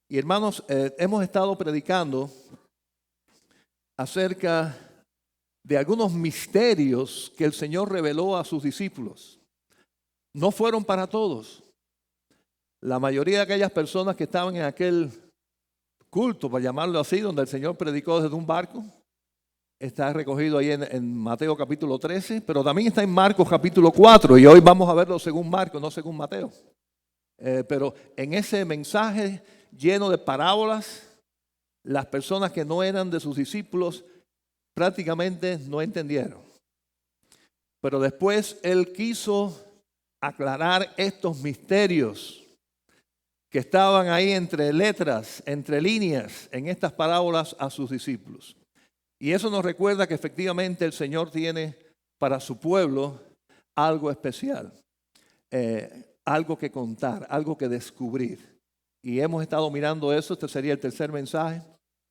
Y hermanos, hemos estado predicando acerca de algunos misterios que el Señor reveló a sus discípulos. No fueron para todos. La mayoría de aquellas personas que estaban en aquel culto, para llamarlo así, donde el Señor predicó desde un barco, está recogido ahí en Mateo capítulo 13, pero también está en Marcos capítulo 4, y hoy vamos a verlo según Marcos, no según Mateo. Pero en ese mensaje lleno de parábolas, las personas que no eran de sus discípulos prácticamente no entendieron. Pero después Él quiso aclarar estos misterios que estaban ahí entre letras, entre líneas, en estas parábolas a sus discípulos. Y eso nos recuerda que efectivamente el Señor tiene para su pueblo algo especial, algo que contar, algo que descubrir. Y hemos estado mirando eso, este sería el tercer mensaje,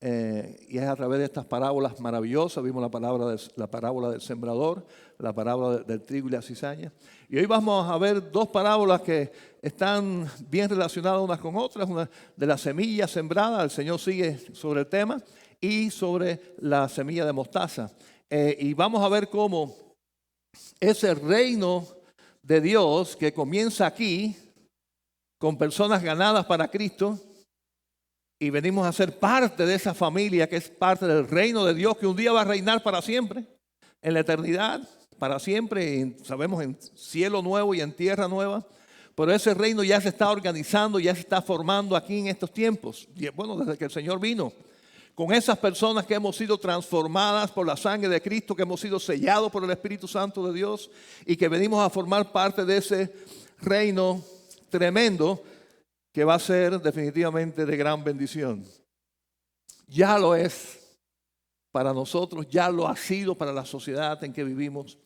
y es a través de estas parábolas maravillosas. Vimos la parábola del sembrador, la parábola del trigo y la cizaña. Y hoy vamos a ver dos parábolas que están bien relacionadas unas con otras. Una de la semilla sembrada, el Señor sigue sobre el tema, y sobre la semilla de mostaza. Y vamos a ver cómo ese reino de Dios que comienza aquí con personas ganadas para Cristo, y venimos a ser parte de esa familia que es parte del reino de Dios, que un día va a reinar para siempre, en la eternidad, para siempre, sabemos, en cielo nuevo y en tierra nueva. Pero ese reino ya se está organizando, ya se está formando aquí en estos tiempos. Y bueno, desde que el Señor vino, con esas personas que hemos sido transformadas por la sangre de Cristo, que hemos sido sellados por el Espíritu Santo de Dios y que venimos a formar parte de ese reino tremendo que va a ser definitivamente de gran bendición. Ya lo es para nosotros, ya lo ha sido para la sociedad en que vivimos,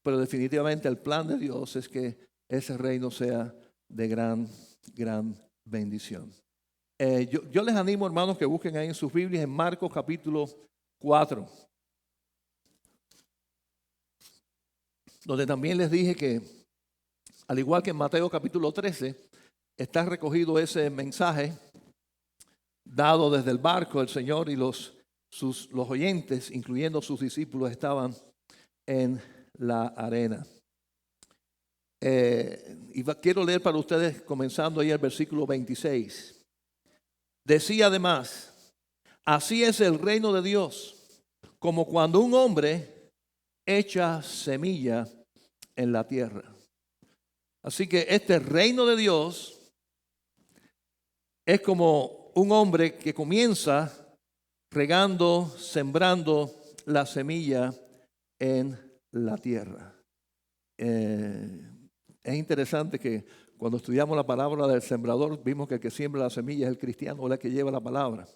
pero definitivamente el plan de Dios es que ese reino sea de gran bendición. Yo les animo, hermanos, que busquen ahí en sus Biblias en Marcos capítulo 4, donde también les dije que, al igual que en Mateo capítulo 13, está recogido ese mensaje dado desde el barco. El Señor y los oyentes, incluyendo sus discípulos, estaban en la arena. Quiero leer para ustedes, comenzando ahí el versículo 26. Decía además: así es el reino de Dios, como cuando un hombre echa semilla en la tierra. Así que este reino de Dios es como un hombre que comienza regando, sembrando la semilla en la tierra. Es interesante que cuando estudiamos la parábola del sembrador, vimos que el que siembra la semilla es el cristiano, o el que lleva la palabra.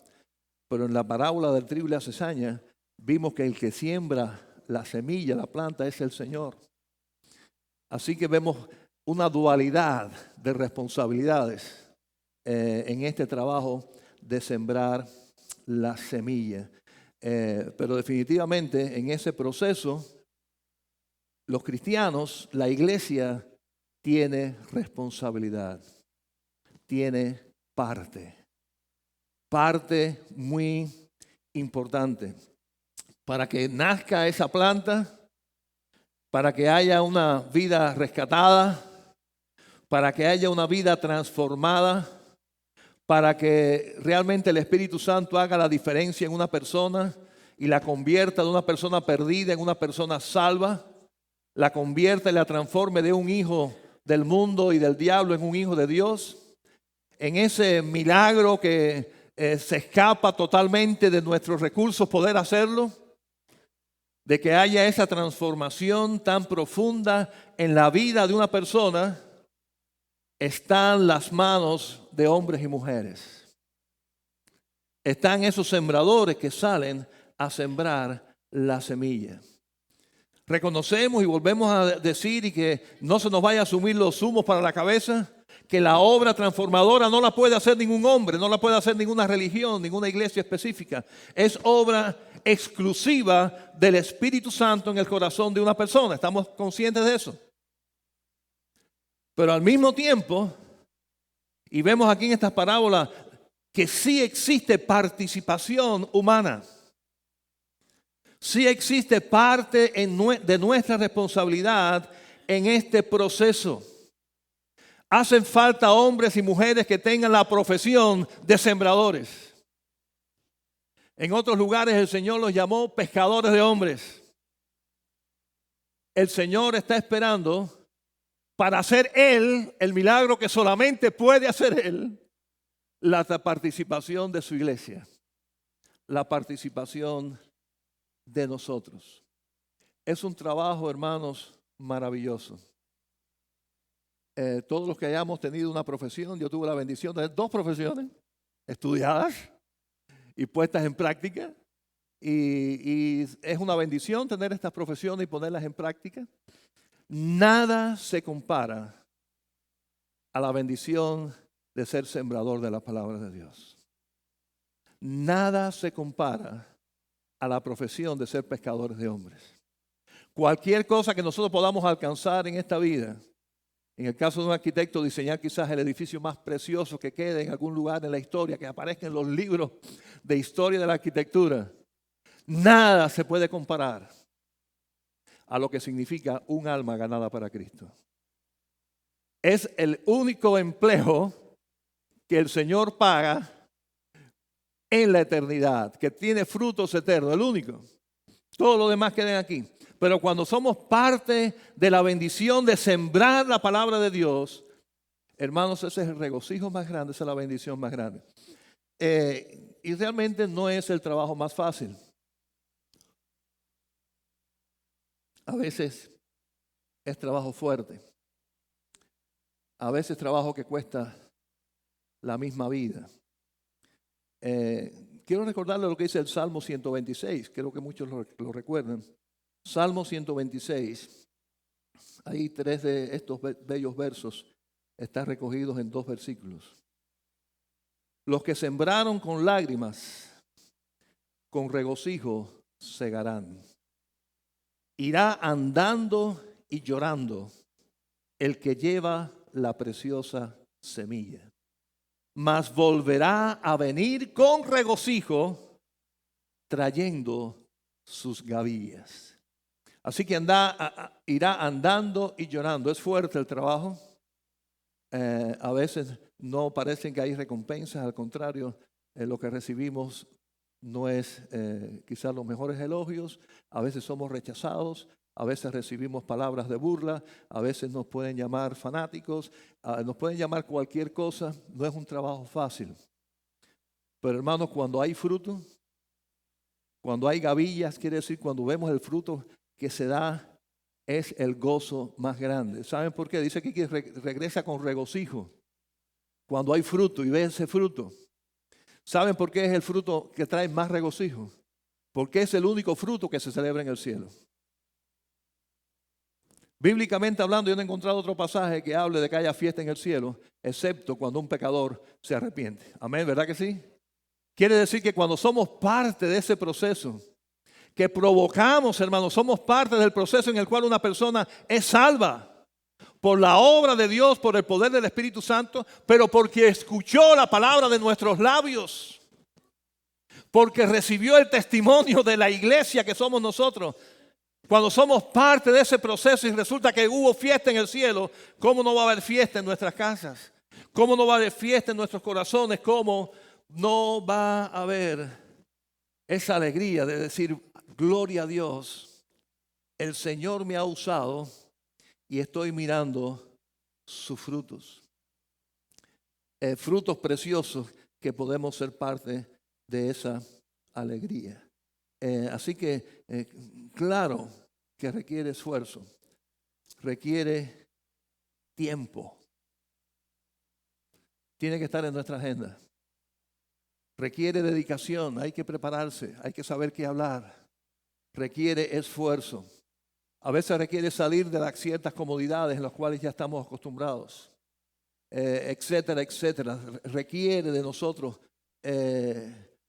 Pero en la parábola del trigo y la cizaña, vimos que el que siembra la semilla, la planta, es el Señor. Así que vemos una dualidad de responsabilidades en este trabajo de sembrar la semilla. Pero definitivamente en ese proceso, los cristianos, la iglesia, tiene responsabilidad, tiene parte muy importante. Para que nazca esa planta, para que haya una vida rescatada, para que haya una vida transformada, para que realmente el Espíritu Santo haga la diferencia en una persona y la convierta de una persona perdida en una persona salva, la convierta y la transforme de un hijo del mundo y del diablo en un hijo de Dios, en ese milagro que se escapa totalmente de nuestros recursos poder hacerlo, de que haya esa transformación tan profunda en la vida de una persona, están las manos de hombres y mujeres. Están esos sembradores que salen a sembrar la semilla. Reconocemos y volvemos a decir, y que no se nos vaya a asumir los humos para la cabeza, que la obra transformadora no la puede hacer ningún hombre, no la puede hacer ninguna religión, ninguna iglesia específica. Es obra exclusiva del Espíritu Santo en el corazón de una persona. ¿Estamos conscientes de eso? Pero al mismo tiempo, y vemos aquí en estas parábolas que sí existe participación humana. Sí existe parte de nuestra responsabilidad en este proceso. Hacen falta hombres y mujeres que tengan la profesión de sembradores. En otros lugares el Señor los llamó pescadores de hombres. El Señor está esperando para hacer Él el milagro que solamente puede hacer Él, la participación de su iglesia, la participación de nosotros. Es un trabajo, hermanos, maravilloso. Todos los que hayamos tenido una profesión, yo tuve la bendición de tener 2 profesiones estudiadas y puestas en práctica. Y es una bendición tener estas profesiones y ponerlas en práctica. Nada se compara a la bendición de ser sembrador de la palabra de Dios. Nada se compara a la profesión de ser pescadores de hombres. Cualquier cosa que nosotros podamos alcanzar en esta vida, en el caso de un arquitecto, diseñar quizás el edificio más precioso que quede en algún lugar en la historia, que aparezca en los libros de historia de la arquitectura, nada se puede comparar a lo que significa un alma ganada para Cristo. Es el único empleo que el Señor paga en la eternidad, que tiene frutos eternos, el único. Todo lo demás queda aquí. Pero cuando somos parte de la bendición de sembrar la palabra de Dios, hermanos, ese es el regocijo más grande, esa es la bendición más grande. Y realmente no es el trabajo más fácil. A veces es trabajo fuerte. A veces trabajo que cuesta la misma vida. Quiero recordarle lo que dice el Salmo 126. Creo que muchos lo recuerdan. Salmo 126. Ahí 3 de estos bellos versos están recogidos en 2 versículos. Los que sembraron con lágrimas, con regocijo segarán. Irá andando y llorando el que lleva la preciosa semilla. Mas volverá a venir con regocijo trayendo sus gavillas. Así que irá andando y llorando. Es fuerte el trabajo. A veces no parecen que hay recompensas. Al contrario, lo que recibimos no es quizás los mejores elogios. A veces somos rechazados. A veces recibimos palabras de burla. A veces nos pueden llamar fanáticos. Nos pueden llamar cualquier cosa. No es un trabajo fácil. Pero hermanos, cuando hay fruto, cuando hay gavillas, quiere decir cuando vemos el fruto que se da, es el gozo más grande. ¿Saben por qué? Dice que regresa con regocijo. Cuando hay fruto y ve ese fruto. ¿Saben por qué es el fruto que trae más regocijo? Porque es el único fruto que se celebra en el cielo. Bíblicamente hablando, yo no he encontrado otro pasaje que hable de que haya fiesta en el cielo, excepto cuando un pecador se arrepiente. Amén, ¿verdad que sí? Quiere decir que cuando somos parte de ese proceso, que provocamos, hermanos, somos parte del proceso en el cual una persona es salva por la obra de Dios, por el poder del Espíritu Santo, pero porque escuchó la palabra de nuestros labios, porque recibió el testimonio de la iglesia que somos nosotros. Cuando somos parte de ese proceso y resulta que hubo fiesta en el cielo, ¿cómo no va a haber fiesta en nuestras casas? ¿Cómo no va a haber fiesta en nuestros corazones? ¿Cómo no va a haber esa alegría de decir, gloria a Dios, el Señor me ha usado y estoy mirando sus frutos? Frutos preciosos que podemos ser parte de esa alegría. Así que, claro que requiere esfuerzo, requiere tiempo. Tiene que estar en nuestra agenda. Requiere dedicación, hay que prepararse, hay que saber qué hablar. Requiere esfuerzo. A veces requiere salir de las ciertas comodidades en las cuales ya estamos acostumbrados, etcétera, etcétera. Requiere de nosotros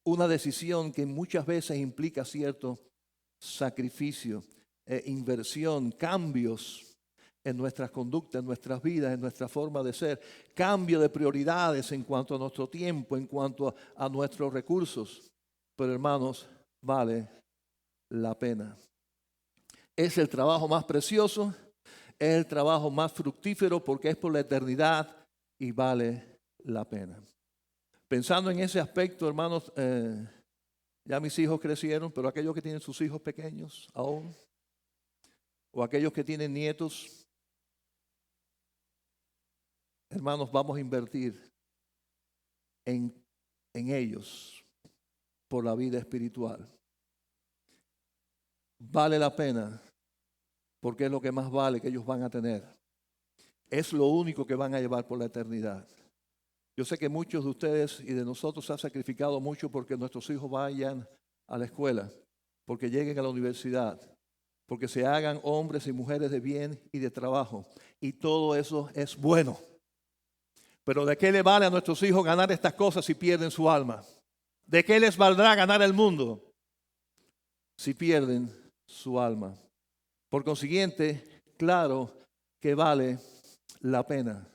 una decisión que muchas veces implica cierto sacrificio, inversión, cambios. en nuestras conductas, en nuestras vidas, en nuestra forma de ser. Cambio de prioridades en cuanto a nuestro tiempo, en cuanto a nuestros recursos. Pero hermanos, vale la pena. Es el trabajo más precioso, es el trabajo más fructífero porque es por la eternidad y vale la pena. Pensando en ese aspecto, hermanos, ya mis hijos crecieron, pero aquellos que tienen sus hijos pequeños aún, o aquellos que tienen nietos, hermanos, vamos a invertir en ellos por la vida espiritual. Vale la pena porque es lo que más vale que ellos van a tener. Es lo único que van a llevar por la eternidad. Yo sé que muchos de ustedes y de nosotros se han sacrificado mucho porque nuestros hijos vayan a la escuela, porque lleguen a la universidad, porque se hagan hombres y mujeres de bien y de trabajo. Y todo eso es bueno. Pero ¿de qué le vale a nuestros hijos ganar estas cosas si pierden su alma? ¿De qué les valdrá ganar el mundo si pierden su alma? Por consiguiente, claro que vale la pena.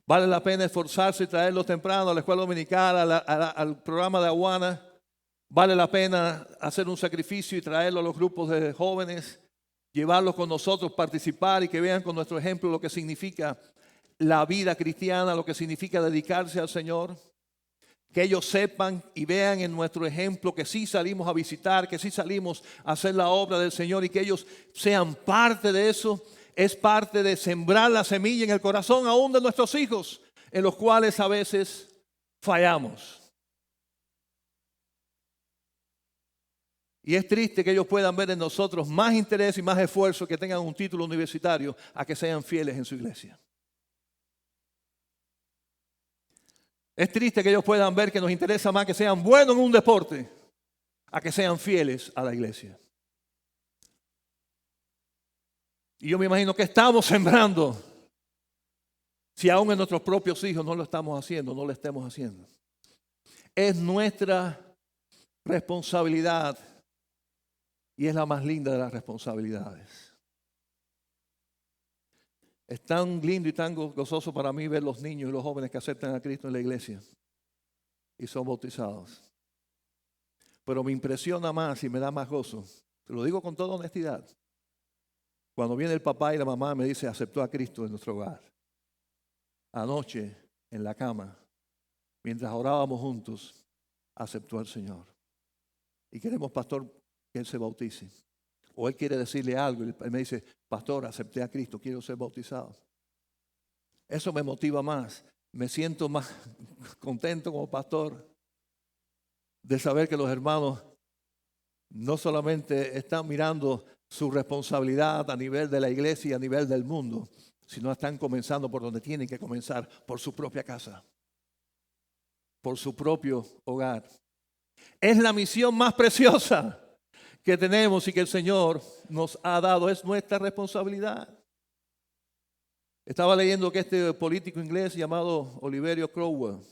Vale la pena esforzarse y traerlos temprano a la escuela dominical, al programa de Awana. Vale la pena hacer un sacrificio y traerlos a los grupos de jóvenes, llevarlos con nosotros, participar y que vean con nuestro ejemplo lo que significa la vida cristiana, lo que significa dedicarse al Señor. Que ellos sepan y vean en nuestro ejemplo que sí salimos a visitar, que sí salimos a hacer la obra del Señor y que ellos sean parte de eso. Es parte de sembrar la semilla en el corazón aún de nuestros hijos, en los cuales a veces fallamos. Y es triste que ellos puedan ver en nosotros más interés y más esfuerzo que tengan un título universitario a que sean fieles en su iglesia. Es triste que ellos puedan ver que nos interesa más que sean buenos en un deporte a que sean fieles a la iglesia. Y yo me imagino que estamos sembrando si aún en nuestros propios hijos no lo estamos haciendo, no lo estemos haciendo. Es nuestra responsabilidad y es la más linda de las responsabilidades. Es tan lindo y tan gozoso para mí ver los niños y los jóvenes que aceptan a Cristo en la iglesia y son bautizados. Pero me impresiona más y me da más gozo, te lo digo con toda honestidad, cuando viene el papá y la mamá me dice, aceptó a Cristo en nuestro hogar. Anoche, en la cama, mientras orábamos juntos, aceptó al Señor. Y queremos, pastor, que Él se bautice. O Él quiere decirle algo y Él me dice, pastor, acepté a Cristo, quiero ser bautizado. Eso me motiva más. Me siento más contento como pastor de saber que los hermanos no solamente están mirando su responsabilidad a nivel de la iglesia y a nivel del mundo, sino están comenzando por donde tienen que comenzar, por su propia casa, por su propio hogar. Es la misión más preciosa que tenemos y que el Señor nos ha dado, es nuestra responsabilidad. Estaba leyendo que este político inglés llamado Oliverio Cromwell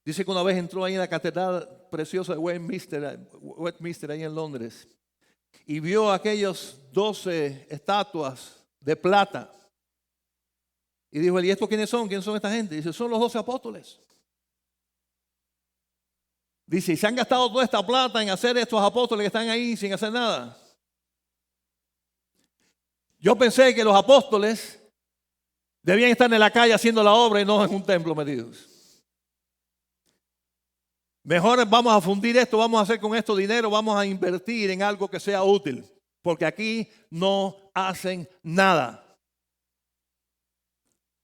dice que una vez entró ahí en la catedral preciosa de Westminster ahí en Londres, y vio aquellas 12 estatuas de plata. Y dijo, ¿y estos quiénes son? ¿Quiénes son esta gente? Dice, son los 12 apóstoles. Dice, y se han gastado toda esta plata en hacer estos apóstoles que están ahí sin hacer nada. Yo pensé que los apóstoles debían estar en la calle haciendo la obra y no en un templo metidos. Mejor vamos a fundir esto, vamos a hacer con esto dinero, vamos a invertir en algo que sea útil, porque aquí no hacen nada.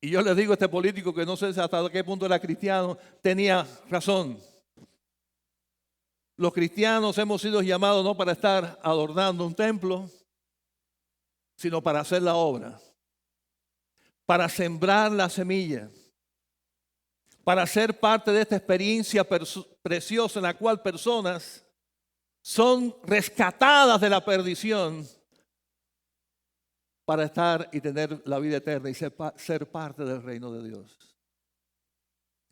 Y yo les digo a este político que no sé hasta qué punto era cristiano, tenía razón. Los cristianos hemos sido llamados no para estar adornando un templo, sino para hacer la obra, para sembrar la semilla, para ser parte de esta experiencia preciosa en la cual personas son rescatadas de la perdición para estar y tener la vida eterna y ser parte del reino de Dios.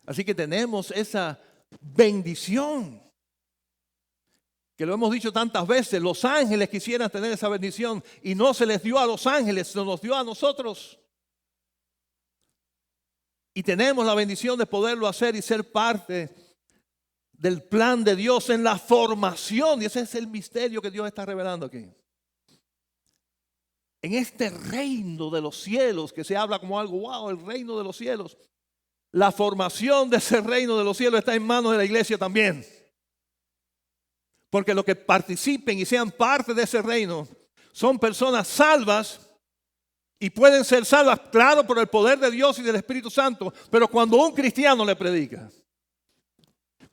Así que tenemos esa bendición que lo hemos dicho tantas veces, los ángeles quisieran tener esa bendición y no se les dio a los ángeles, se nos dio a nosotros. Y tenemos la bendición de poderlo hacer y ser parte del plan de Dios en la formación. Y ese es el misterio que Dios está revelando aquí. En este reino de los cielos, que se habla como algo, wow, el reino de los cielos. La formación de ese reino de los cielos está en manos de la iglesia también. Porque los que participen y sean parte de ese reino son personas salvas y pueden ser salvas, claro, por el poder de Dios y del Espíritu Santo. Pero cuando un cristiano le predica,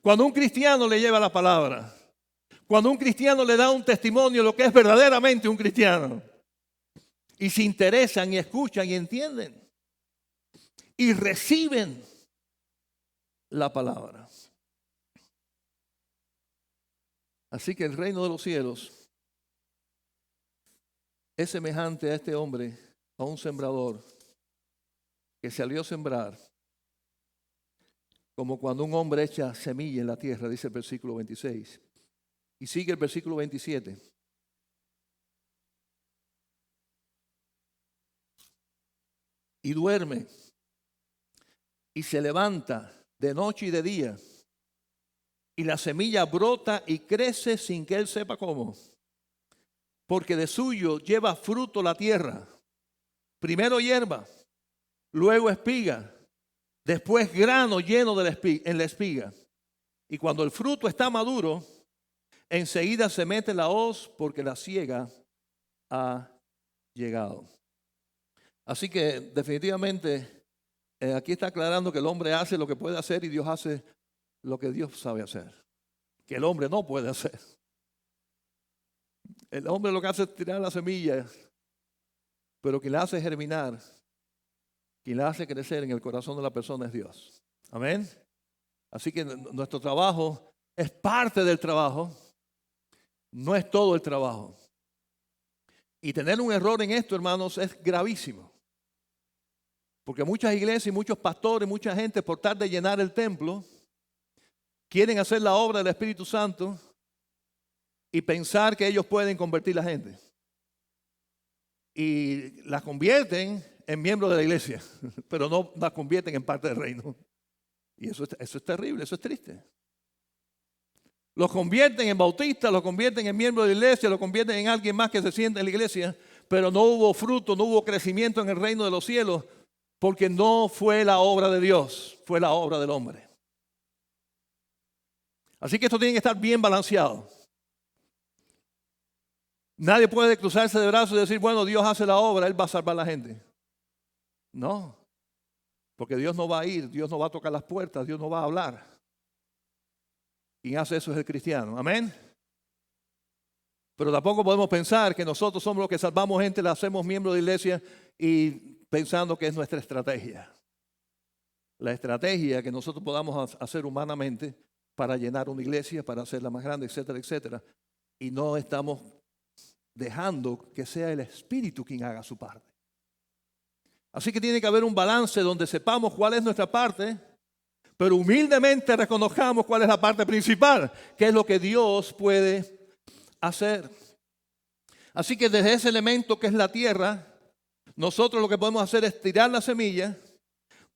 cuando un cristiano le lleva la palabra, cuando un cristiano le da un testimonio de lo que es verdaderamente un cristiano, y se interesan y escuchan y entienden y reciben la palabra. Así que el reino de los cielos es semejante a este hombre, a un sembrador que salió a sembrar, como cuando un hombre echa semilla en la tierra, dice el versículo 26. Y sigue el versículo 27. Y duerme y se levanta de noche y de día. Y la semilla brota y crece sin que él sepa cómo. Porque de suyo lleva fruto la tierra. Primero hierba, luego espiga, después grano lleno en la espiga. Y cuando el fruto está maduro, enseguida se mete la hoz porque la siega ha llegado. Así que definitivamente aquí está aclarando que el hombre hace lo que puede hacer y Dios hace lo que Dios sabe hacer, que el hombre no puede hacer. El hombre lo que hace es tirar la semilla, pero quien la hace germinar, quien la hace crecer en el corazón de la persona es Dios. Amén. Así que nuestro trabajo es parte del trabajo, no es todo el trabajo. Y tener un error en esto, hermanos, es gravísimo. Porque muchas iglesias y muchos pastores, mucha gente, por tratar de llenar el templo, quieren hacer la obra del Espíritu Santo y pensar que ellos pueden convertir a la gente. Y las convierten en miembros de la iglesia, pero no las convierten en parte del reino. Y eso es terrible, eso es triste. Los convierten en bautistas, los convierten en miembros de la iglesia, los convierten en alguien más que se siente en la iglesia, pero no hubo fruto, no hubo crecimiento en el reino de los cielos, porque no fue la obra de Dios, fue la obra del hombre. Así que esto tiene que estar bien balanceado. Nadie puede cruzarse de brazos y decir, bueno, Dios hace la obra, Él va a salvar a la gente. No, porque Dios no va a ir, Dios no va a tocar las puertas, Dios no va a hablar. Quien hace eso es el cristiano. Amén. Pero tampoco podemos pensar que nosotros somos los que salvamos gente, la hacemos miembros de la iglesia y pensando que es nuestra estrategia. La estrategia que nosotros podamos hacer humanamente para llenar una iglesia, para hacerla más grande, etcétera, etcétera. Y no estamos dejando que sea el Espíritu quien haga su parte. Así que tiene que haber un balance donde sepamos cuál es nuestra parte, pero humildemente reconozcamos cuál es la parte principal, que es lo que Dios puede hacer. Así que desde ese elemento que es la tierra, nosotros lo que podemos hacer es tirar la semilla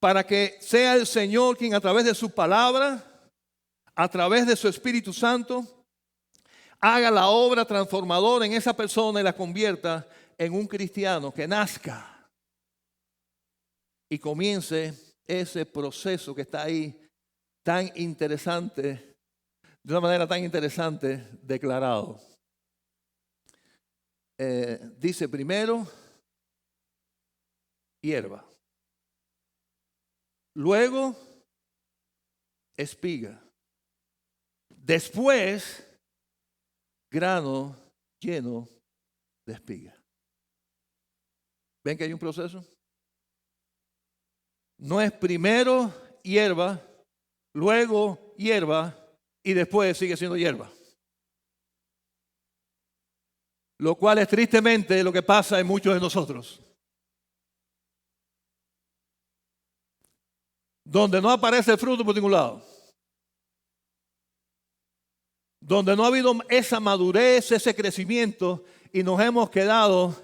para que sea el Señor quien a través de su palabra, a través de su Espíritu Santo, haga la obra transformadora en esa persona y la convierta en un cristiano que nazca y comience ese proceso que está ahí tan interesante, de una manera tan interesante declarado. Dice primero hierba, luego espiga, después grano lleno de espiga. ¿Ven que hay un proceso? No es primero hierba, luego hierba y después sigue siendo hierba. Lo cual es tristemente lo que pasa en muchos de nosotros. Donde no aparece el fruto por ningún lado. donde no ha habido esa madurez, ese crecimiento, y nos hemos quedado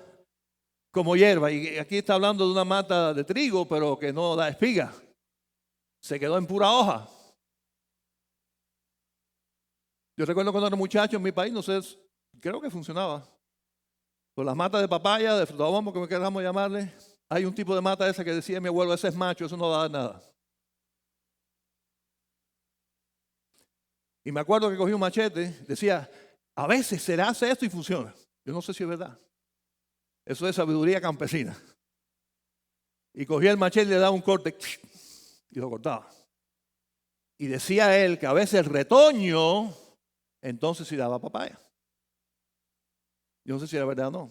como hierba. Y aquí está hablando de una mata de trigo, pero que no da espiga. Se quedó en pura hoja. Yo recuerdo cuando era muchacho en mi país, no sé, creo que funcionaba. Con las matas de papaya, de frutabombo, como queramos llamarle, hay un tipo de mata esa que decía mi abuelo, ese es macho, eso no da nada. Y me acuerdo que cogí un machete, decía, a veces se hace esto y funciona. Yo no sé si es verdad. Eso es sabiduría campesina. Y cogía el machete y le daba un corte y lo cortaba. Y decía él que a veces el retoño, entonces sí daba papaya. Yo no sé si era verdad o no.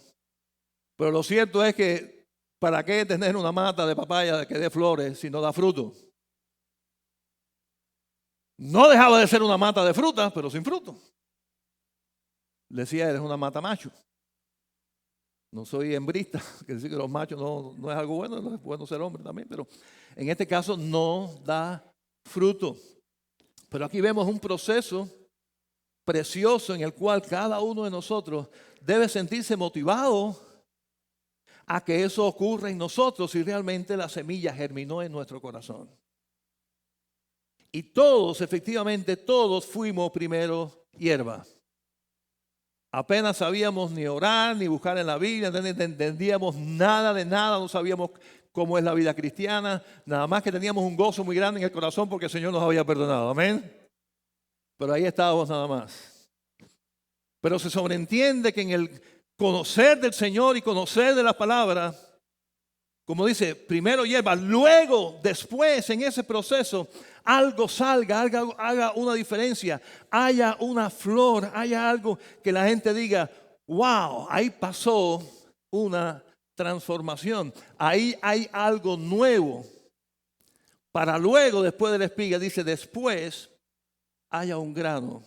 Pero lo cierto es que, ¿para qué tener una mata de papaya que dé flores si no da fruto? No dejaba de ser una mata de fruta, pero sin fruto. Decía, eres una mata macho. No soy hembrista, que decir que los machos no es algo bueno, no es bueno ser hombre también, pero en este caso no da fruto. Pero aquí vemos un proceso precioso en el cual cada uno de nosotros debe sentirse motivado a que eso ocurra en nosotros si realmente la semilla germinó en nuestro corazón. Y todos, efectivamente, todos fuimos primero hierba. Apenas sabíamos ni orar, ni buscar en la Biblia, no entendíamos nada de nada, no sabíamos cómo es la vida cristiana, nada más que teníamos un gozo muy grande en el corazón porque el Señor nos había perdonado, amén. Pero ahí estábamos nada más. Pero se sobreentiende que en el conocer del Señor y conocer de la palabra, como dice, primero hierba, luego, después, en ese proceso, algo salga, haga una diferencia, haya una flor, haya algo que la gente diga, wow, ahí pasó una transformación, ahí hay algo nuevo. Para luego, después de la espiga, dice, después haya un grano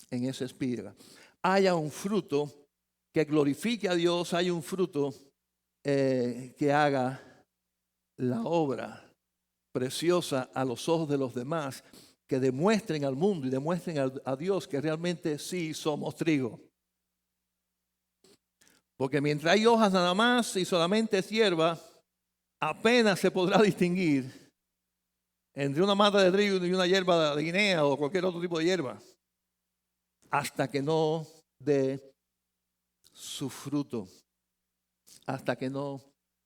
en esa espiga, haya un fruto que glorifique a Dios, haya un fruto que haga la obra preciosa a los ojos de los demás, que demuestren al mundo y demuestren a Dios que realmente sí somos trigo. Porque mientras hay hojas nada más y solamente es hierba, apenas se podrá distinguir entre una mata de trigo y una hierba de guinea o cualquier otro tipo de hierba, hasta que no dé su fruto. Hasta que no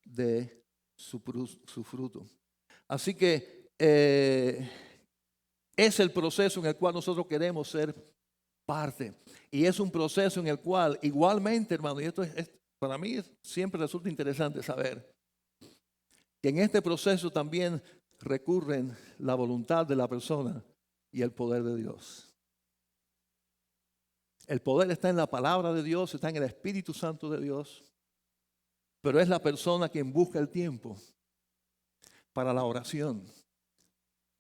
dé su fruto. Así que es el proceso en el cual nosotros queremos ser parte. Y es un proceso en el cual igualmente, hermano, y esto para mí siempre resulta interesante saber, que en este proceso también recurren la voluntad de la persona y el poder de Dios. El poder está en la palabra de Dios, está en el Espíritu Santo de Dios. Pero es la persona quien busca el tiempo para la oración.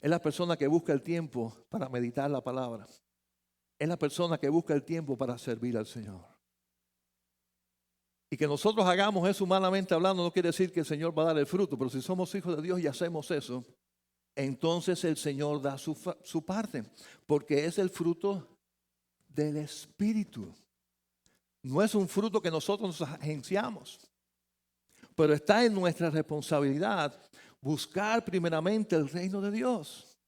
Es la persona que busca el tiempo para meditar la palabra. Es la persona que busca el tiempo para servir al Señor. Y que nosotros hagamos eso humanamente hablando no quiere decir que el Señor va a dar el fruto, pero si somos hijos de Dios y hacemos eso, entonces el Señor da su parte, porque es el fruto del Espíritu. No es un fruto que nosotros nos agenciamos. Pero está en nuestra responsabilidad buscar primeramente el reino de Dios.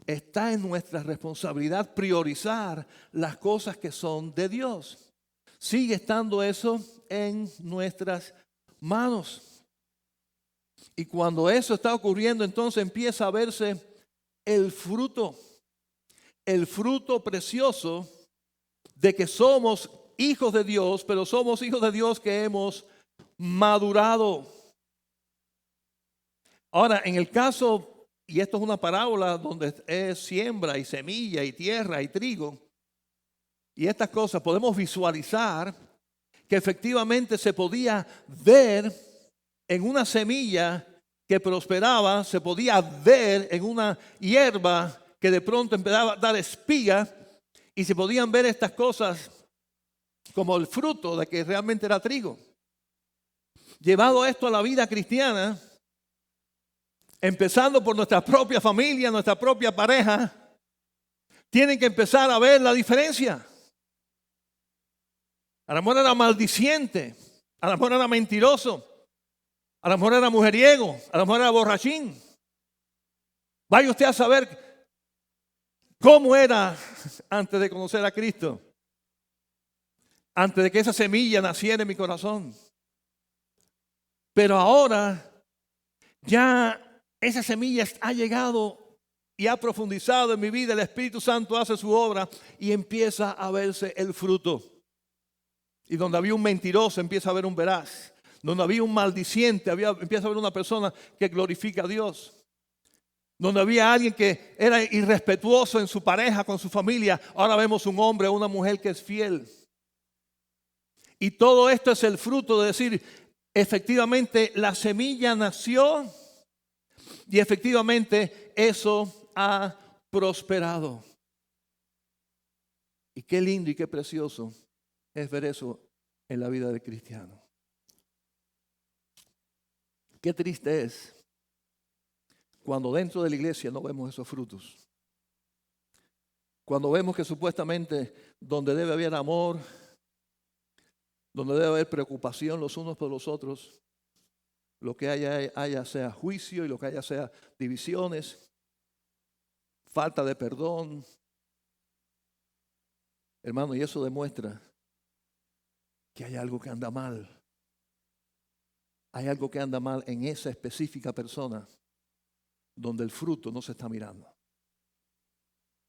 Está en nuestra responsabilidad priorizar las cosas que son de Dios. Sigue estando eso en nuestras manos. Y cuando eso está ocurriendo, entonces empieza a verse el fruto precioso de que somos hijos de Dios, pero somos hijos de Dios que hemos madurado. Ahora, en el caso, y esto es una parábola donde es siembra y semilla y tierra y trigo, y estas cosas podemos visualizar que efectivamente se podía ver en una semilla que prosperaba, se podía ver en una hierba que de pronto empezaba a dar espiga, y se podían ver estas cosas como el fruto de que realmente era trigo. Llevado esto a la vida cristiana, empezando por nuestra propia familia, nuestra propia pareja, tienen que empezar a ver la diferencia. A lo mejor era maldiciente, a lo mejor era mentiroso, a lo mejor era mujeriego, a lo mejor era borrachín. Vaya usted a saber cómo era antes de conocer a Cristo, antes de que esa semilla naciera en mi corazón. Pero ahora ya esa semilla ha llegado y ha profundizado en mi vida. El Espíritu Santo hace su obra y empieza a verse el fruto. Y donde había un mentiroso empieza a haber un veraz. Donde había un maldiciente empieza a haber una persona que glorifica a Dios. Donde había alguien que era irrespetuoso en su pareja, con su familia, ahora vemos un hombre o una mujer que es fiel. Y todo esto es el fruto de decir, efectivamente la semilla nació y efectivamente eso ha prosperado. Y qué lindo y qué precioso es ver eso en la vida del cristiano. Qué triste es cuando dentro de la iglesia no vemos esos frutos. Cuando vemos que supuestamente donde debe haber amor, donde debe haber preocupación los unos por los otros, lo que haya sea juicio y lo que haya sea divisiones, falta de perdón. Hermano, y eso demuestra que hay algo que anda mal. Hay algo que anda mal en esa específica persona donde el fruto no se está mirando.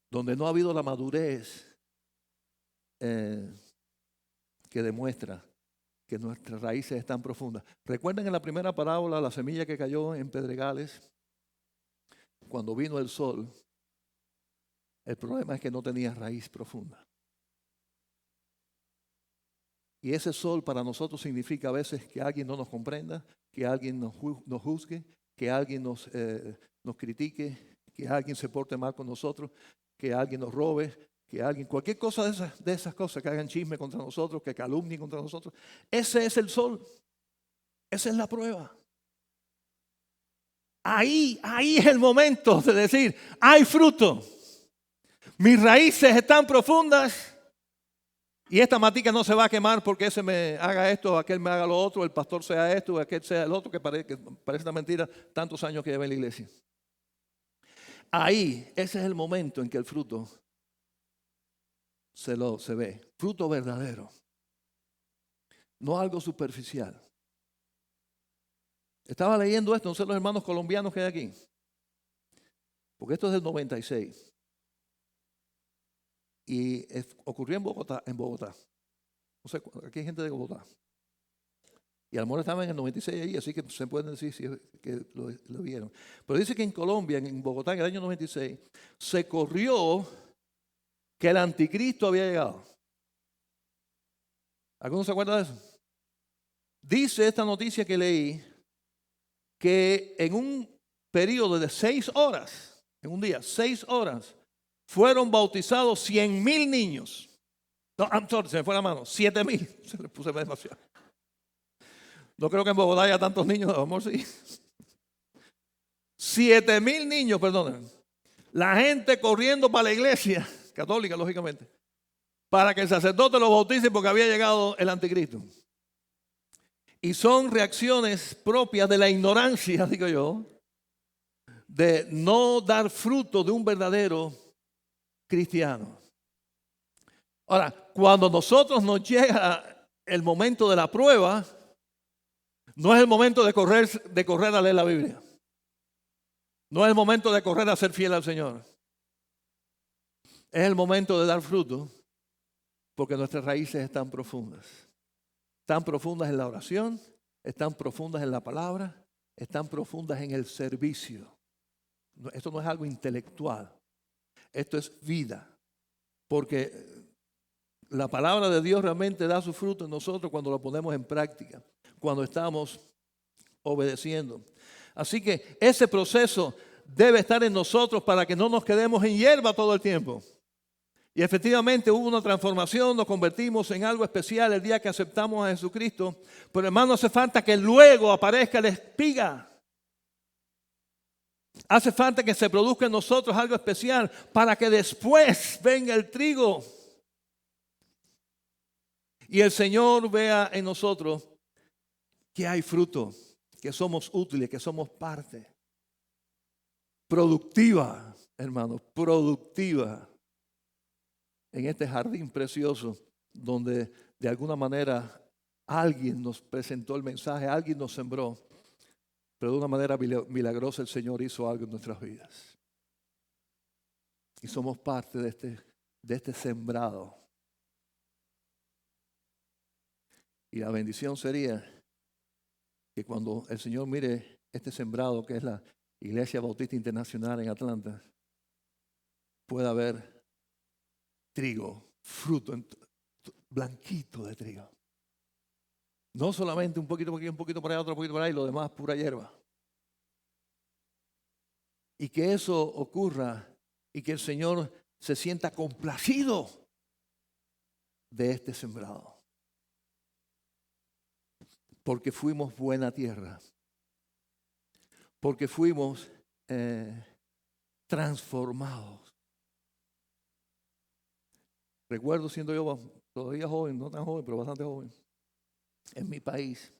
Donde no ha habido la madurez que demuestra que nuestras raíces están profundas. Recuerden en la primera parábola la semilla que cayó en pedregales. Cuando vino el sol, el problema es que no tenía raíz profunda. Y ese sol para nosotros significa a veces que alguien no nos comprenda, que alguien nos juzgue, que alguien nos critique, que alguien se porte mal con nosotros, que alguien nos robe, que alguien, cualquier cosa de esas cosas, que hagan chisme contra nosotros, que calumnien contra nosotros. Ese es el sol. Esa es la prueba. Ahí es el momento de decir, hay fruto. Mis raíces están profundas. Y esta matica no se va a quemar porque ese me haga esto, aquel me haga lo otro, el pastor sea esto, aquel sea el otro, que parece una mentira, tantos años que lleva en la iglesia. Ahí, ese es el momento en que el fruto se ve. Fruto verdadero. No algo superficial. Estaba leyendo esto, no sé los hermanos colombianos que hay aquí. Porque esto es del 96. Y ocurrió en Bogotá. No sé, aquí hay gente de Bogotá. Y a lo mejor estaban en el 96 ahí, así que se pueden decir que lo vieron. Pero dice que en Colombia, en Bogotá, en el año 96, se corrió que el anticristo había llegado. ¿Alguno se acuerda de eso? Dice esta noticia que leí que en un periodo de 6 horas, en un día, 6 horas, fueron bautizados 100,000 niños. No, se me fue la mano, 7,000. Se le puse demasiado. No creo que en Bogotá haya tantos niños, a lo mejor sí. 7,000 niños, perdonen. La gente corriendo para la iglesia, católica lógicamente, para que el sacerdote los bautice porque había llegado el anticristo. Y son reacciones propias de la ignorancia, digo yo, de no dar fruto de un verdadero cristiano. Ahora, cuando nosotros nos llega el momento de la prueba, no es el momento de correr a leer la Biblia. No es el momento de correr a ser fiel al Señor. Es el momento de dar fruto porque nuestras raíces están profundas. Están profundas en la oración, están profundas en la palabra, están profundas en el servicio. Esto no es algo intelectual. Esto es vida. Porque la palabra de Dios realmente da su fruto en nosotros cuando lo ponemos en práctica, cuando estamos obedeciendo. Así que ese proceso debe estar en nosotros para que no nos quedemos en hierba todo el tiempo. Y efectivamente hubo una transformación, nos convertimos en algo especial el día que aceptamos a Jesucristo. Pero hermano, hace falta que luego aparezca la espiga. Hace falta que se produzca en nosotros algo especial para que después venga el trigo. Y el Señor vea en nosotros que hay fruto, que somos útiles, que somos parte. Productiva, hermanos, productiva. En este jardín precioso donde de alguna manera alguien nos presentó el mensaje, alguien nos sembró. Pero de una manera milagrosa el Señor hizo algo en nuestras vidas. Y somos parte de este sembrado. Y la bendición sería que cuando el Señor mire este sembrado, que es la Iglesia Bautista Internacional en Atlanta, pueda haber trigo, fruto blanquito de trigo. No solamente un poquito por aquí, un poquito por allá, otro poquito por ahí, lo demás pura hierba. Y que eso ocurra y que el Señor se sienta complacido de este sembrado. Porque fuimos buena tierra. Porque fuimos transformados. Recuerdo siendo yo todavía joven, no tan joven, pero bastante joven, en mi país,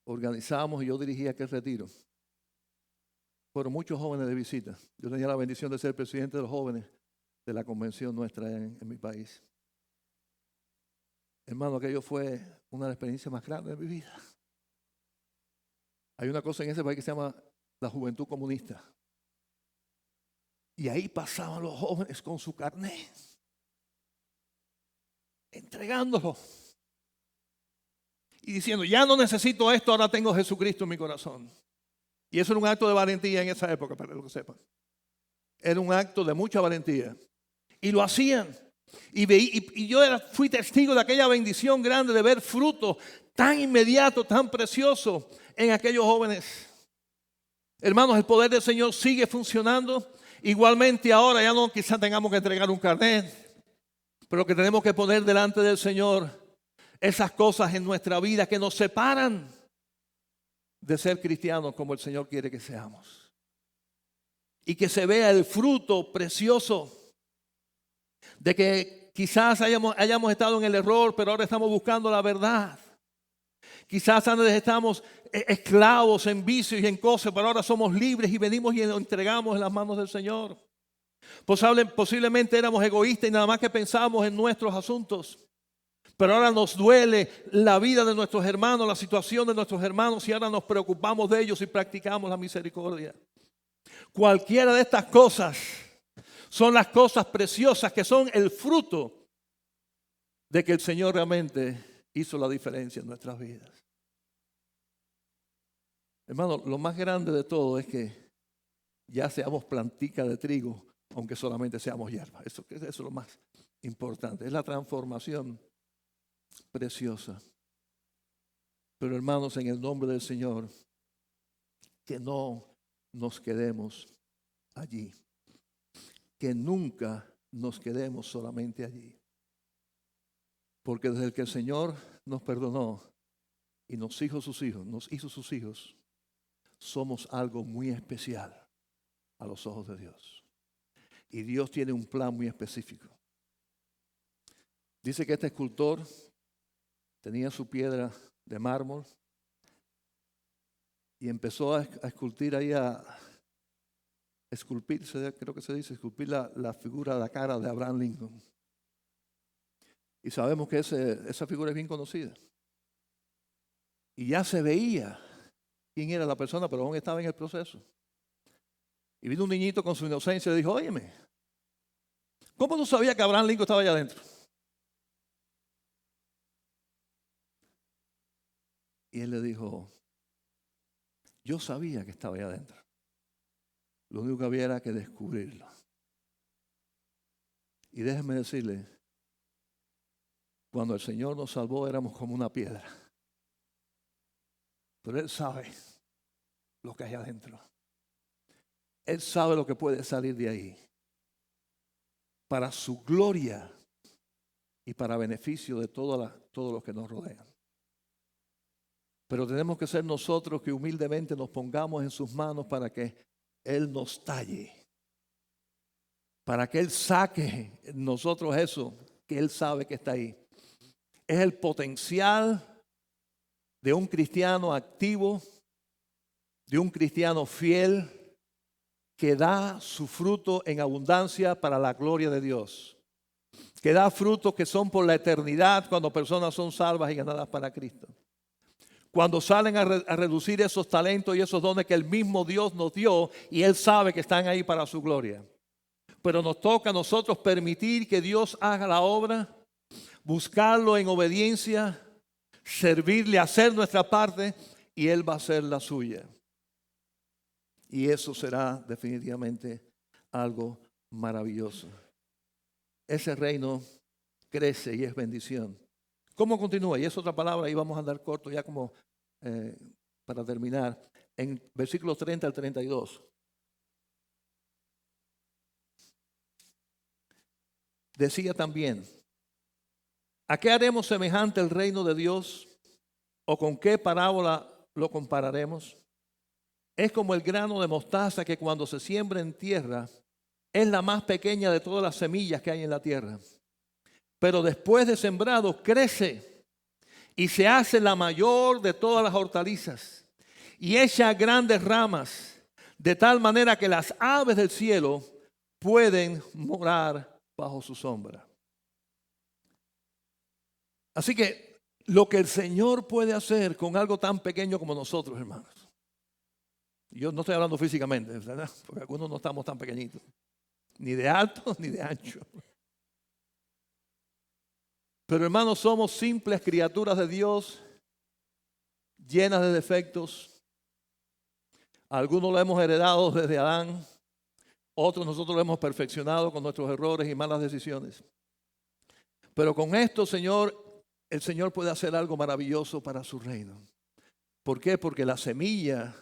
organizábamos y yo dirigía aquel retiro. Fueron muchos jóvenes de visita. Yo tenía la bendición de ser presidente de los jóvenes de la convención nuestra en mi país. Hermano, aquello fue una de las experiencias más grandes de mi vida. Hay una cosa en ese país que se llama la juventud comunista. Y ahí pasaban los jóvenes con su carnet, entregándolo. Y diciendo, ya no necesito esto, ahora tengo a Jesucristo en mi corazón. Y eso era un acto de valentía en esa época, para que lo sepan. Era un acto de mucha valentía. Y lo hacían. Y yo fui testigo de aquella bendición grande de ver fruto tan inmediato, tan precioso en aquellos jóvenes. Hermanos, el poder del Señor sigue funcionando. Igualmente ahora ya no quizás tengamos que entregar un carnet, pero que tenemos que poner delante del Señor esas cosas en nuestra vida que nos separan de ser cristianos como el Señor quiere que seamos. Y que se vea el fruto precioso de que quizás hayamos estado en el error, pero ahora estamos buscando la verdad. Quizás antes estamos esclavos en vicios y en cosas, pero ahora somos libres y venimos y nos entregamos en las manos del Señor. Posiblemente éramos egoístas y nada más que pensábamos en nuestros asuntos. Pero ahora nos duele la vida de nuestros hermanos, la situación de nuestros hermanos y ahora nos preocupamos de ellos y practicamos la misericordia. Cualquiera de estas cosas son las cosas preciosas que son el fruto de que el Señor realmente hizo la diferencia en nuestras vidas. Hermano, lo más grande de todo es que ya seamos plantica de trigo, aunque solamente seamos hierba. Eso es lo más importante, es la transformación preciosa. Pero hermanos, en el nombre del Señor, que no nos quedemos allí. Que nunca nos quedemos solamente allí. Porque desde que el Señor nos perdonó y nos hizo sus hijos, somos algo muy especial a los ojos de Dios. Y Dios tiene un plan muy específico. Dice que este escultor tenía su piedra de mármol y empezó a esculpir ahí, esculpir la figura, la cara de Abraham Lincoln. Y sabemos que esa figura es bien conocida. Y ya se veía quién era la persona, pero aún estaba en el proceso. Y vino un niñito con su inocencia y le dijo, óyeme, ¿cómo tú sabías que Abraham Lincoln estaba allá adentro? Y él le dijo, yo sabía que estaba allá adentro. Lo único que había era que descubrirlo. Y déjenme decirle, cuando el Señor nos salvó éramos como una piedra. Pero Él sabe lo que hay adentro. Él sabe lo que puede salir de ahí. Para su gloria y para beneficio de todos los que nos rodean. Pero tenemos que ser nosotros que humildemente nos pongamos en sus manos para que Él nos talle. Para que Él saque en nosotros eso que Él sabe que está ahí. Es el potencial de un cristiano activo, de un cristiano fiel, que da su fruto en abundancia para la gloria de Dios. Que da frutos que son por la eternidad cuando personas son salvas y ganadas para Cristo. Cuando salen a reducir esos talentos y esos dones que el mismo Dios nos dio y Él sabe que están ahí para su gloria. Pero nos toca a nosotros permitir que Dios haga la obra, buscarlo en obediencia, servirle, hacer nuestra parte y Él va a hacer la suya. Y eso será definitivamente algo maravilloso. Ese reino crece y es bendición. ¿Cómo continúa? Y es otra palabra, y vamos a andar corto ya como para terminar. En versículos 30 al 32. Decía también, ¿a qué haremos semejante el reino de Dios? ¿O con qué parábola lo compararemos? Es como el grano de mostaza que cuando se siembra en tierra es la más pequeña de todas las semillas que hay en la tierra. Pero después de sembrado crece y se hace la mayor de todas las hortalizas y echa grandes ramas de tal manera que las aves del cielo pueden morar bajo su sombra. Así que lo que el Señor puede hacer con algo tan pequeño como nosotros, hermanos. Yo no estoy hablando físicamente, ¿verdad? Porque algunos no estamos tan pequeñitos, ni de alto ni de ancho. Pero hermanos, somos simples criaturas de Dios, llenas de defectos. Algunos lo hemos heredado desde Adán, otros nosotros lo hemos perfeccionado con nuestros errores y malas decisiones. Pero con esto, el Señor puede hacer algo maravilloso para su reino. ¿Por qué? Porque la semilla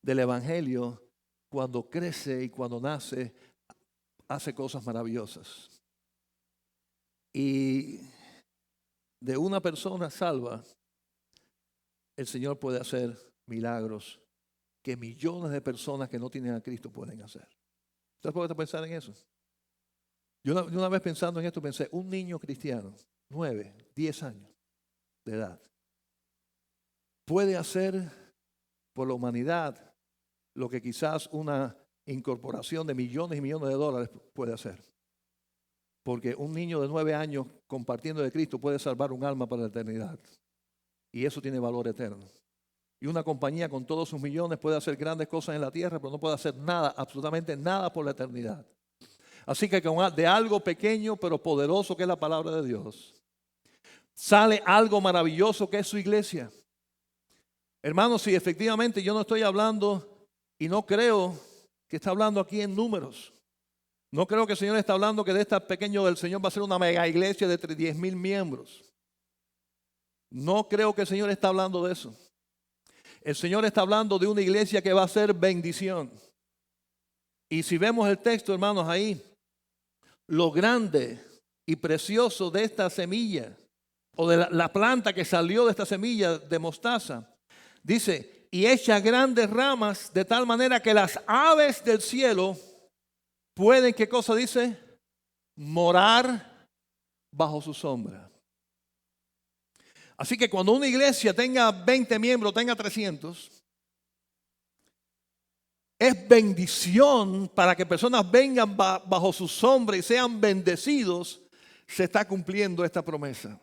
del Evangelio, cuando crece y cuando nace, hace cosas maravillosas. Y de una persona salva, el Señor puede hacer milagros que millones de personas que no tienen a Cristo pueden hacer. ¿Usted puede pensar en eso? Yo una vez pensando en esto pensé, un niño cristiano, 9, 10 años de edad, puede hacer por la humanidad lo que quizás una incorporación de millones y millones de dólares puede hacer. Porque un niño de 9 años compartiendo de Cristo puede salvar un alma para la eternidad. Y eso tiene valor eterno. Y una compañía con todos sus millones puede hacer grandes cosas en la tierra, pero no puede hacer nada, absolutamente nada por la eternidad. Así que de algo pequeño pero poderoso que es la palabra de Dios, sale algo maravilloso que es su iglesia. Hermanos, si efectivamente yo no estoy hablando y no creo que está hablando aquí en números. No creo que el Señor está hablando que de esta pequeño del Señor va a ser una mega iglesia de 10,000 miembros. No creo que el Señor está hablando de eso. El Señor está hablando de una iglesia que va a ser bendición. Y si vemos el texto, hermanos, ahí, lo grande y precioso de esta semilla, o de la planta que salió de esta semilla de mostaza, dice, y echa grandes ramas de tal manera que las aves del cielo pueden, ¿qué cosa dice? Morar bajo su sombra. Así que cuando una iglesia tenga 20 miembros, tenga 300, es bendición para que personas vengan bajo su sombra y sean bendecidos. Se está cumpliendo esta promesa.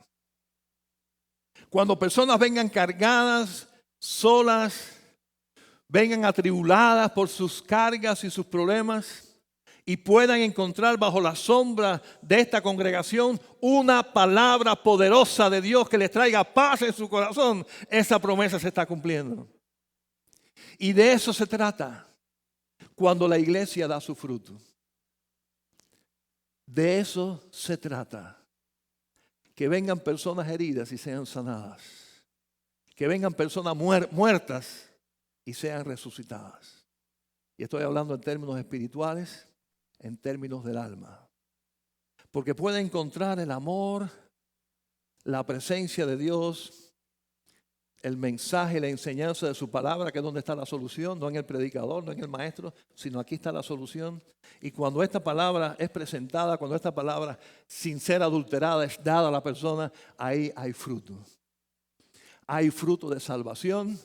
Cuando personas vengan cargadas, solas, vengan atribuladas por sus cargas y sus problemas y puedan encontrar bajo la sombra de esta congregación una palabra poderosa de Dios que les traiga paz en su corazón, esa promesa se está cumpliendo. Y de eso se trata cuando la iglesia da su fruto. De eso se trata. Que vengan personas heridas y sean sanadas. Que vengan personas muertas y sean resucitadas. Y estoy hablando en términos espirituales, en términos del alma. Porque puede encontrar el amor, la presencia de Dios, el mensaje, la enseñanza de su palabra, que es donde está la solución, no en el predicador, no en el maestro, sino aquí está la solución. Y cuando esta palabra es presentada, cuando esta palabra sin ser adulterada es dada a la persona, ahí hay fruto. Hay fruto de salvación,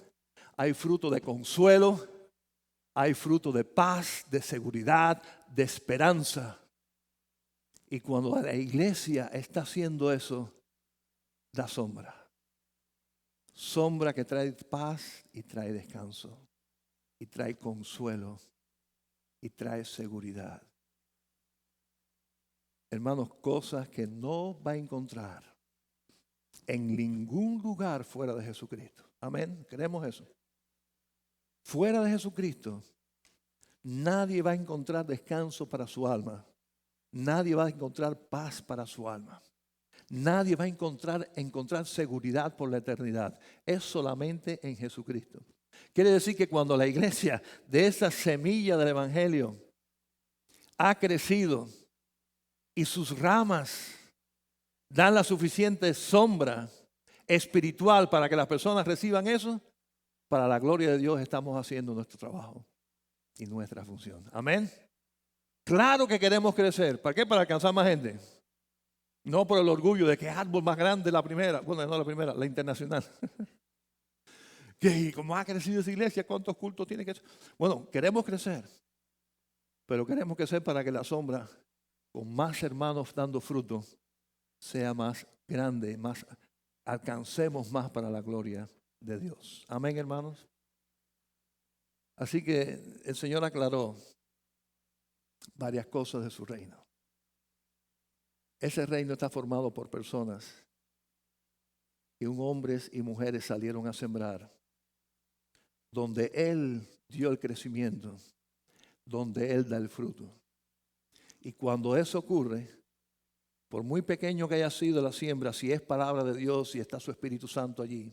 hay fruto de consuelo, hay fruto de paz, de seguridad, de esperanza. Y cuando la iglesia está haciendo eso, da sombra. Sombra que trae paz y trae descanso, y trae consuelo, y trae seguridad. Hermanos, cosas que no va a encontrar en ningún lugar fuera de Jesucristo. Amén, ¿creemos eso? Fuera de Jesucristo, nadie va a encontrar descanso para su alma. Nadie va a encontrar paz para su alma. Nadie va a encontrar seguridad por la eternidad. Es solamente en Jesucristo. Quiere decir que cuando la iglesia de esa semilla del Evangelio ha crecido y sus ramas dan la suficiente sombra espiritual para que las personas reciban eso, para la gloria de Dios estamos haciendo nuestro trabajo y nuestra función. Amén. Claro que queremos crecer. ¿Para qué? Para alcanzar más gente. No por el orgullo de que es árbol más grande la primera, bueno, no la primera, la internacional. Y como ha crecido esa iglesia, ¿cuántos cultos tiene que ser? Bueno, queremos crecer, pero queremos crecer para que la sombra, con más hermanos dando fruto, sea más grande, más alcancemos más para la gloria de Dios. Amén, hermanos. Así que el Señor aclaró varias cosas de su reino. Ese reino está formado por personas que hombres y mujeres salieron a sembrar, donde Él dio el crecimiento, donde Él da el fruto. Y cuando eso ocurre, por muy pequeño que haya sido la siembra, si es palabra de Dios y está su Espíritu Santo allí,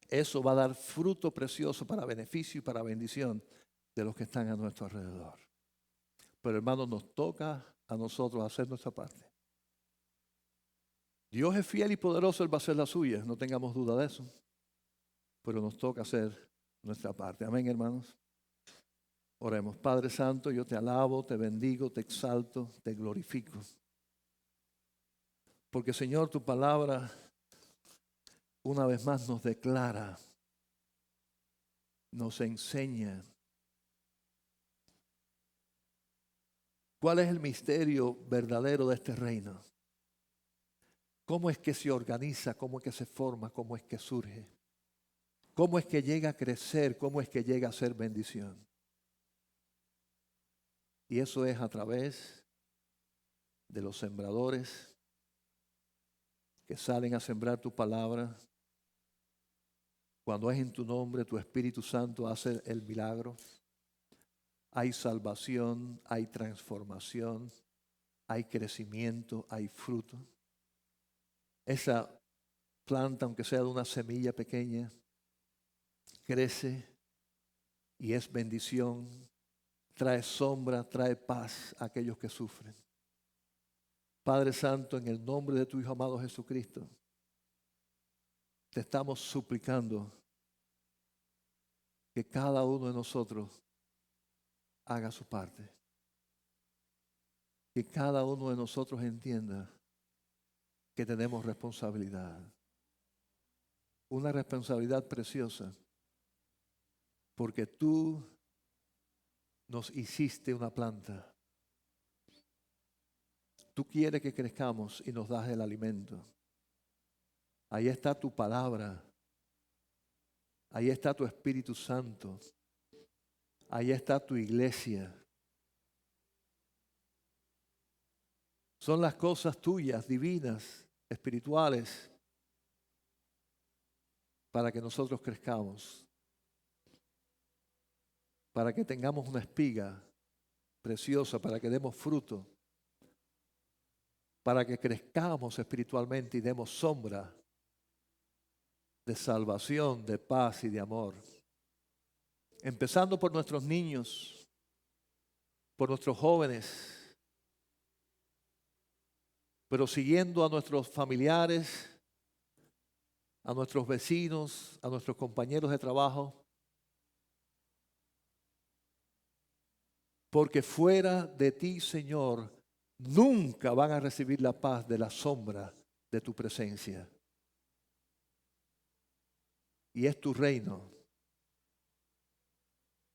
eso va a dar fruto precioso para beneficio y para bendición de los que están a nuestro alrededor. Pero hermanos, nos toca a nosotros hacer nuestra parte. Dios es fiel y poderoso, Él va a hacer la suya, no tengamos duda de eso. Pero nos toca hacer nuestra parte. Amén, hermanos. Oremos. Padre Santo, yo te alabo, te bendigo, te exalto, te glorifico. Porque Señor, tu palabra una vez más nos declara, nos enseña cuál es el misterio verdadero de este reino. ¿Cómo es que se organiza? ¿Cómo es que se forma? ¿Cómo es que surge? ¿Cómo es que llega a crecer? ¿Cómo es que llega a ser bendición? Y eso es a través de los sembradores que salen a sembrar tu palabra. Cuando es en tu nombre, tu Espíritu Santo hace el milagro. Hay salvación, hay transformación, hay crecimiento, hay fruto. Esa planta, aunque sea de una semilla pequeña, crece y es bendición, trae sombra, trae paz a aquellos que sufren. Padre Santo, en el nombre de tu Hijo amado Jesucristo, te estamos suplicando que cada uno de nosotros haga su parte. Que cada uno de nosotros entienda que tenemos responsabilidad. Una responsabilidad preciosa. Porque tú nos hiciste una planta. Tú quieres que crezcamos y nos das el alimento. Ahí está tu palabra. Ahí está tu Espíritu Santo. Ahí está tu iglesia. Son las cosas tuyas, divinas, espirituales, para que nosotros crezcamos. Para que tengamos una espiga preciosa, para que demos fruto. Para que crezcamos espiritualmente y demos sombra de salvación, de paz y de amor. Empezando por nuestros niños, por nuestros jóvenes, pero siguiendo a nuestros familiares, a nuestros vecinos, a nuestros compañeros de trabajo, porque fuera de ti, Señor, nunca van a recibir la paz de la sombra de tu presencia. Y es tu reino.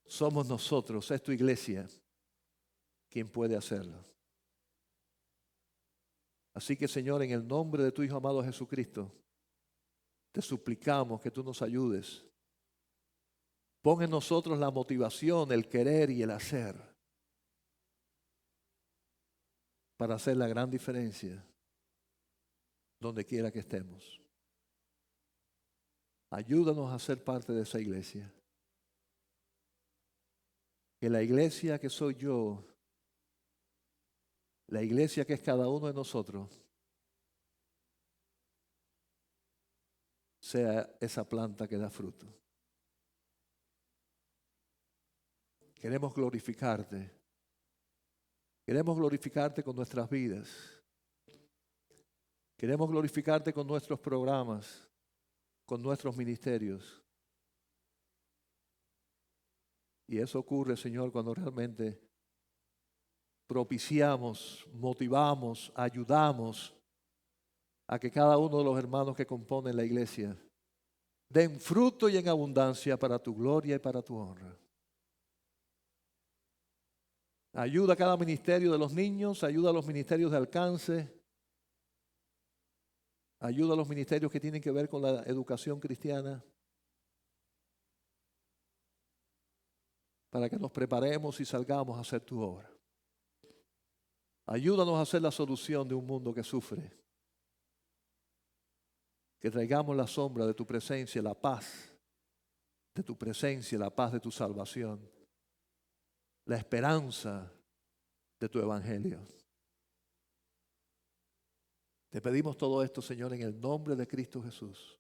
Somos nosotros, es tu iglesia quien puede hacerlo. Así que, Señor, en el nombre de tu Hijo amado Jesucristo, te suplicamos que tú nos ayudes. Pon en nosotros la motivación, el querer y el hacer para hacer la gran diferencia donde quiera que estemos. Ayúdanos a ser parte de esa iglesia. Que la iglesia que soy yo, la iglesia que es cada uno de nosotros, sea esa planta que da fruto. Queremos glorificarte. Queremos glorificarte con nuestras vidas. Queremos glorificarte con nuestros programas, con nuestros ministerios. Y eso ocurre, Señor, cuando realmente propiciamos, motivamos, ayudamos a que cada uno de los hermanos que componen la iglesia den fruto y en abundancia para tu gloria y para tu honra. Ayuda a cada ministerio de los niños, ayuda a los ministerios de alcance, ayuda a los ministerios que tienen que ver con la educación cristiana, para que nos preparemos y salgamos a hacer tu obra. Ayúdanos a hacer la solución de un mundo que sufre. Que traigamos la sombra de tu presencia, la paz de tu presencia, la paz de tu salvación, la esperanza de tu evangelio. Te pedimos todo esto, Señor, en el nombre de Cristo Jesús.